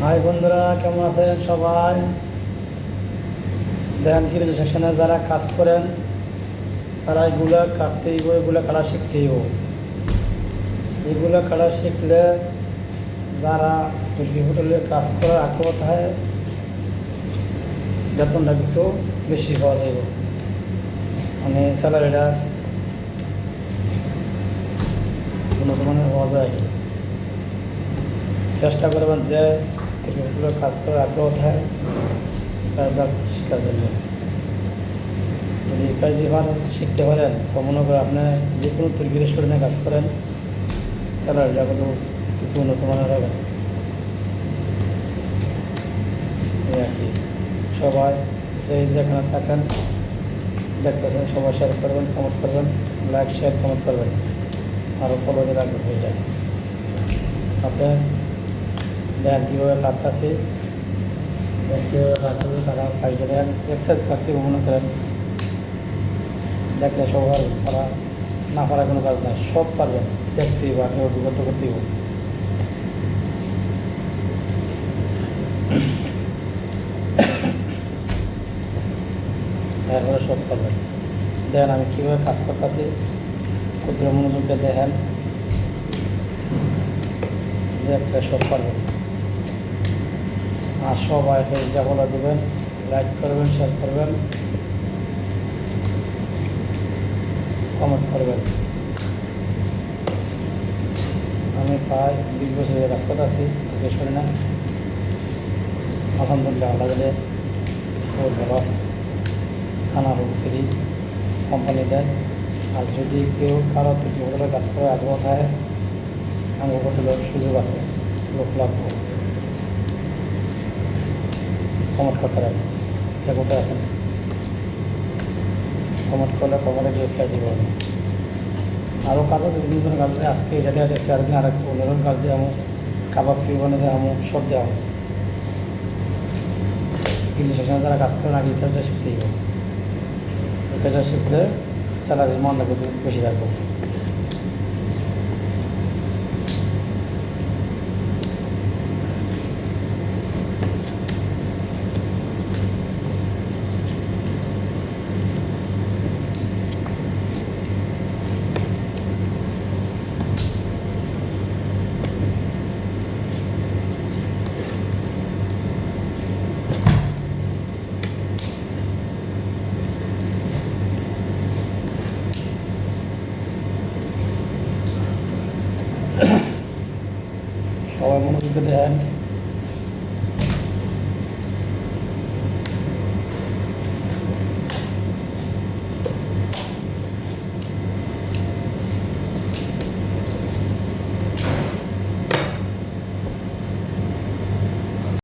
High বন্ধুরা, কেমন আছেন সবাই? দেখেন গ্রিল সেকশনে যারা কাজ করেন তারা এগুলো কাটতেই হবে, এগুলো কাটা শিখতেই হবে। এগুলো কাটা শিখলে যারা মুরগি হোটেলে কাজ করার আগ্রহ থাকে বেতনটা কিছু বেশি পাওয়া যাবে, মানে স্যালারিটা উন্নত মানের পাওয়া যায়। চেষ্টা করবেন যে মুরগি হোটেলে কাজ করার আগ্রহ থাকে কাজটা শেখার জন্য। যদি এই কাজটি শিখতে পারেন তো মনে করেন আপনি যে কোনো তুর্কি রেস্টুরেন্টে কাজ করেন, স্যালারিটা কিন্তু কিছু উন্নত মানের হবে। এই আর কি। সবাই যেখানে থাকেন দেখতেছেন সবাই শেয়ার করবেন, কমেন্ট করবেন, লাইক শেয়ার কমেন্ট করবেন, আরও ফলো দিয়ে রাখবেন হয়ে যায়। আপনি দেখেন কীভাবে কাটতেছি, কীভাবে কাটতেছি, তারা সাইডে দেখেন এক্সারসাইজ করতে মনে করেন দেখলে সবার পারা না পারা কোনো কাজ নাই, সব পারবেন, দেখতেই বা কেউ অভিজ্ঞতা করতেই হোক। এরপরে সব পারবেন। দেখেন আমি কীভাবে কাজ করতেছি, ক্ষুদ্র মনোযোগটা দেখেন, দেখলে সব পারবেন। আর সবাই পেজটা ফলো দেবেন, লাইক করবেন, শেয়ার করবেন, কমেন্ট করবেন। আমি প্রায় 20 বছর কাজ করতেছি, শুনি না আলহামদুলিল্লাহ আল্লাহ দিলে খুব ভালো আছে। খানা রুম ফ্রি কোম্পানি দেয়। আর যদি কেউ কারো তুর্কি হোটেলে কাজ করে আগ্রহ থাকে, আমার হোটেলের সুযোগ আছে, লোক লাগবে। কমেন্ট করতে রাখবেন, কে কোথায় আছেন কমেন্ট করলে কমেন্টে রিপ্লাই দিব আমি। আরও কাজ আছে, বিভিন্ন ধরনের কাজ আছে। আজকে এটা দেওয়া দেখছি, আরেকদিন আর একটু অন্যরকম কাজ দিয়ে আমি কাবাব ফিউবানে দেওয়া আমি সব দেওয়া হবে। কিন্তু সেখানে যারা কাজ করেন আগে এই কাজটা শিখতেই হবে। এই কাজটা শিখলে স্যালারির মানটা কিন্তু বেশি থাকবে। সবাই মনোযোগ দিয়ে দেন।